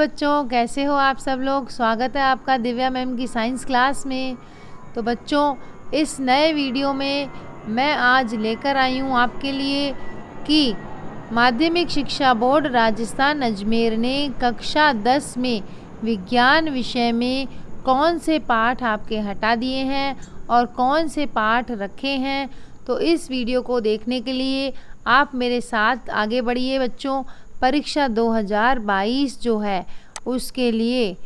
बच्चों, कैसे हो आप सब लोग। स्वागत है आपका दिव्या मैम की साइंस क्लास में। तो बच्चों, इस नए वीडियो में मैं आज लेकर आई हूँ आपके लिए कि माध्यमिक शिक्षा बोर्ड राजस्थान अजमेर ने कक्षा 10 में विज्ञान विषय में कौन से पाठ आपके हटा दिए हैं और कौन से पाठ रखे हैं। तो इस वीडियो को देखने के लिए आप मेरे साथ आगे बढ़िए बच्चों। परीक्षा 2022 जो है उसके लिए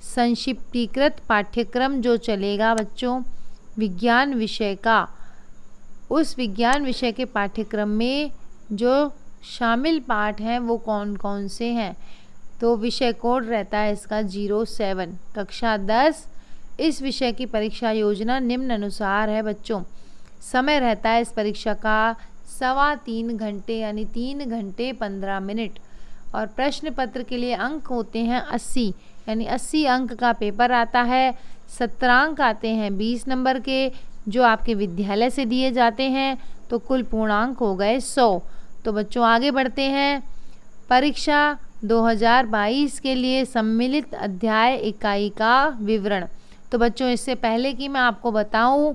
संक्षिप्तीकृत पाठ्यक्रम जो चलेगा बच्चों विज्ञान विषय का, उस विज्ञान विषय के पाठ्यक्रम में जो शामिल पाठ हैं वो कौन कौन से हैं। तो विषय कोड रहता है इसका 07 कक्षा 10। इस विषय की परीक्षा योजना निम्न अनुसार है बच्चों। समय रहता है इस परीक्षा का 3.25 घंटे यानी 3 घंटे 15 मिनट। और प्रश्न पत्र के लिए अंक होते हैं 80 यानी 80 अंक का पेपर आता है। 17 अंक आते हैं 20 नंबर के जो आपके विद्यालय से दिए जाते हैं। तो कुल पूर्णांक हो गए 100। तो बच्चों आगे बढ़ते हैं। परीक्षा 2022 के लिए सम्मिलित अध्याय इकाई का विवरण। तो बच्चों इससे पहले कि मैं आपको बताऊं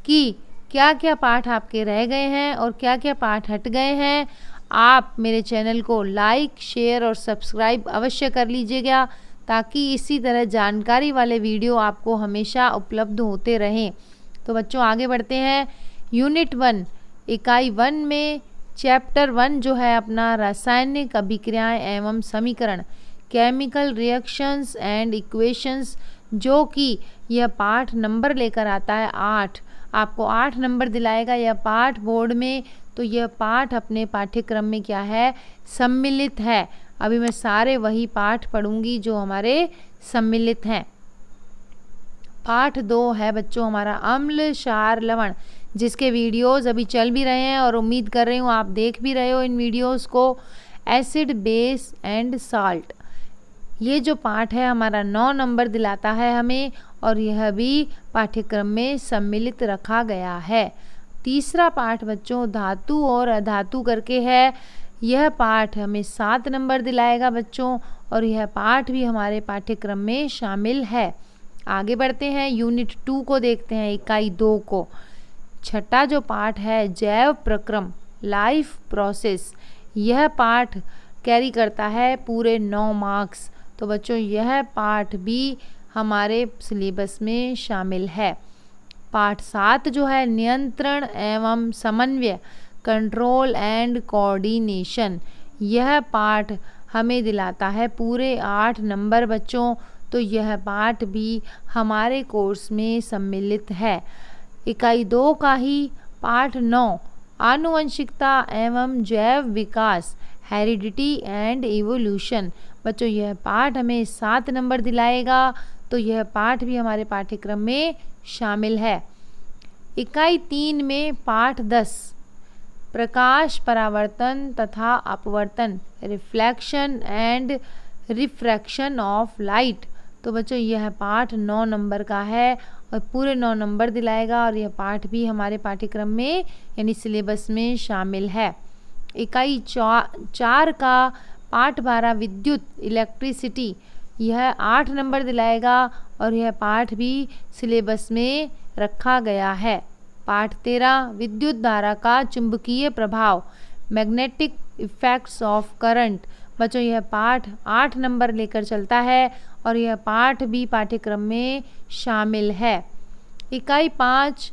कि क्या क्या पाठ आपके रह गए हैं और क्या क्या पाठ हट गए हैं, आप मेरे चैनल को लाइक, शेयर और सब्सक्राइब अवश्य कर लीजिएगा ताकि इसी तरह जानकारी वाले वीडियो आपको हमेशा उपलब्ध होते रहें। तो बच्चों आगे बढ़ते हैं। यूनिट 1 इकाई 1 में चैप्टर 1 जो है अपना रासायनिक अभिक्रियाएं एवं समीकरण, केमिकल रिएक्शंस एंड इक्वेशंस, जो कि यह पाठ नंबर लेकर आता है 8। आपको 8 नंबर दिलाएगा यह पाठ बोर्ड में। तो यह पाठ अपने पाठ्यक्रम में क्या है, सम्मिलित है। अभी मैं सारे वही पाठ पढ़ूंगी जो हमारे सम्मिलित हैं। पाठ 2 है बच्चों हमारा अम्ल क्षार लवण, जिसके वीडियोस अभी चल भी रहे हैं और उम्मीद कर रही हूँ आप देख भी रहे हो इन वीडियोस को। एसिड, बेस एंड साल्ट, ये जो पाठ है हमारा 9 नंबर दिलाता है हमें और यह भी पाठ्यक्रम में सम्मिलित रखा गया है। तीसरा पाठ बच्चों धातु और अधातु करके है। यह पाठ हमें 7 नंबर दिलाएगा बच्चों और यह पाठ भी हमारे पाठ्यक्रम में शामिल है। आगे बढ़ते हैं। यूनिट 2 को देखते हैं, इकाई 2 को। छठा जो पाठ है जैव प्रक्रम, लाइफ प्रोसेस, यह पाठ कैरी करता है पूरे 9 मार्क्स। तो बच्चों यह पाठ भी हमारे सिलेबस में शामिल है। पाठ 7 जो है नियंत्रण एवं समन्वय, कंट्रोल एंड कोऑर्डिनेशन, यह पाठ हमें दिलाता है पूरे 8 नंबर बच्चों। तो यह पाठ भी हमारे कोर्स में सम्मिलित है। इकाई 2 का ही पाठ 9 आनुवंशिकता एवं जैव विकास, हेरिडिटी एंड इवोल्यूशन, बच्चों यह पाठ हमें 7 नंबर दिलाएगा। तो यह पाठ भी हमारे पाठ्यक्रम में शामिल है। इकाई 3 में पाठ 10 प्रकाश परावर्तन तथा अपवर्तन, reflection and refraction of light. तो बच्चों यह पाठ 9 नंबर का है और पूरे 9 नंबर दिलाएगा और यह पाठ भी हमारे पाठ्यक्रम में यानी सिलेबस में शामिल है। इकाई 4 का पाठ 12 विद्युत, इलेक्ट्रिसिटी, यह 8 नंबर दिलाएगा और यह पाठ भी सिलेबस में रखा गया है। पाठ 13 विद्युत धारा का चुंबकीय प्रभाव, मैग्नेटिक इफेक्ट्स ऑफ करंट, बच्चों यह पाठ 8 नंबर लेकर चलता है और यह पाठ भी पाठ्यक्रम में शामिल है। इकाई 5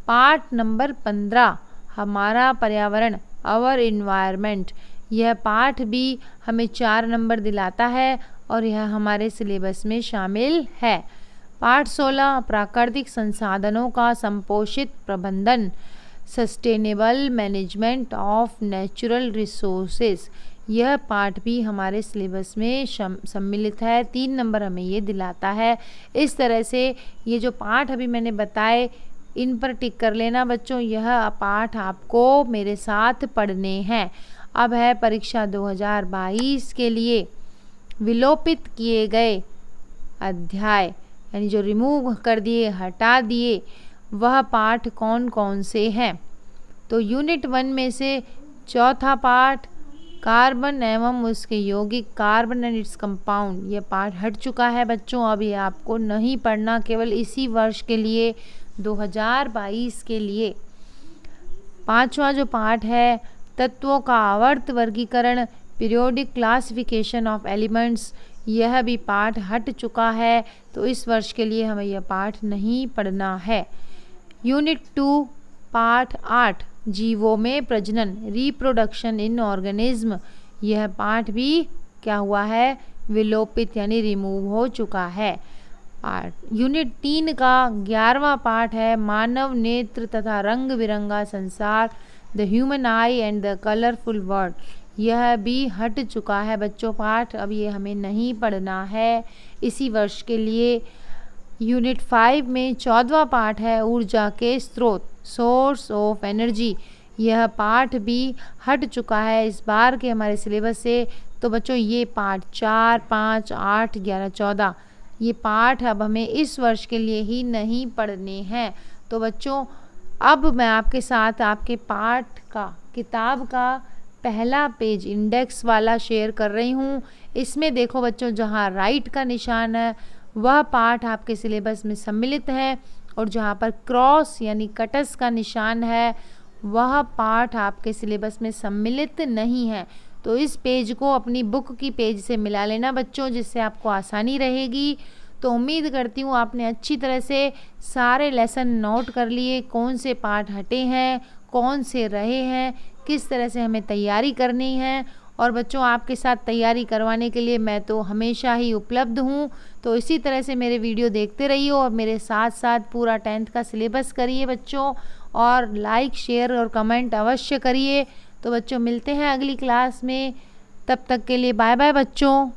पाठ नंबर 15 हमारा पर्यावरण, आवर इन्वायरमेंट, यह पाठ भी हमें 4 नंबर दिलाता है और यह हमारे सिलेबस में शामिल है। पाठ 16 प्राकृतिक संसाधनों का संपोषित प्रबंधन, sustainable management of natural resources, यह पाठ भी हमारे सिलेबस में सम्मिलित है। 3 नंबर हमें ये दिलाता है। इस तरह से ये जो पाठ अभी मैंने बताए इन पर टिक कर लेना बच्चों। यह पाठ आपको मेरे साथ पढ़ने हैं। अब है परीक्षा 2022 के लिए विलोपित किए गए अध्याय यानी जो रिमूव कर दिए, हटा दिए, वह पाठ कौन कौन से हैं। तो यूनिट 1 में से चौथा पाठ कार्बन एवं उसके यौगिक, कार्बन एंड इट्स कंपाउंड, ये पाठ हट चुका है बच्चों। अब ये आपको नहीं पढ़ना, केवल इसी वर्ष के लिए 2022 के लिए। 5वां जो पाठ है तत्वों का आवर्त वर्गीकरण, पीरियोडिक क्लासिफिकेशन ऑफ एलिमेंट्स, यह भी पाठ हट चुका है, तो इस वर्ष के लिए हमें यह पाठ नहीं पढ़ना है। यूनिट 2 पाठ 8 जीवों में प्रजनन, रिप्रोडक्शन इन ऑर्गेनिज्म, यह पाठ भी क्या हुआ है, विलोपित यानी रिमूव हो चुका है। यूनिट 3 का 11वां पाठ है मानव नेत्र तथा रंग बिरंगा संसार, the human I and the colourful world, यह भी हट चुका है बच्चों पाठ। अब ये हमें नहीं पढ़ना है इसी वर्ष के लिए। यूनिट 5 में 14वां पाठ है ऊर्जा के स्रोत, सोर्स ऑफ एनर्जी, यह पाठ भी हट चुका है इस बार के हमारे सिलेबस से। तो बच्चों ये पाठ 4, 5, 8, 11, 14 ये पाठ अब हमें इस वर्ष के लिए ही नहीं पढ़ने हैं। तो बच्चों अब मैं आपके साथ आपके पाठ का, किताब का पहला पेज इंडेक्स वाला शेयर कर रही हूँ। इसमें देखो बच्चों, जहाँ राइट का निशान है वह पाठ आपके सिलेबस में सम्मिलित है, और जहाँ पर क्रॉस यानी कटस का निशान है वह पाठ आपके सिलेबस में सम्मिलित नहीं है। तो इस पेज को अपनी बुक की पेज से मिला लेना बच्चों, जिससे आपको आसानी रहेगी। तो उम्मीद करती हूँ आपने अच्छी तरह से सारे लेसन नोट कर लिए, कौन से पाठ हटे हैं, कौन से रहे हैं, किस तरह से हमें तैयारी करनी है। और बच्चों आपके साथ तैयारी करवाने के लिए मैं तो हमेशा ही उपलब्ध हूँ। तो इसी तरह से मेरे वीडियो देखते रहिए और मेरे साथ साथ पूरा 10th का सिलेबस करिए बच्चों, और लाइक, शेयर और कमेंट अवश्य करिए। तो बच्चों मिलते हैं अगली क्लास में, तब तक के लिए बाय बाय बच्चों।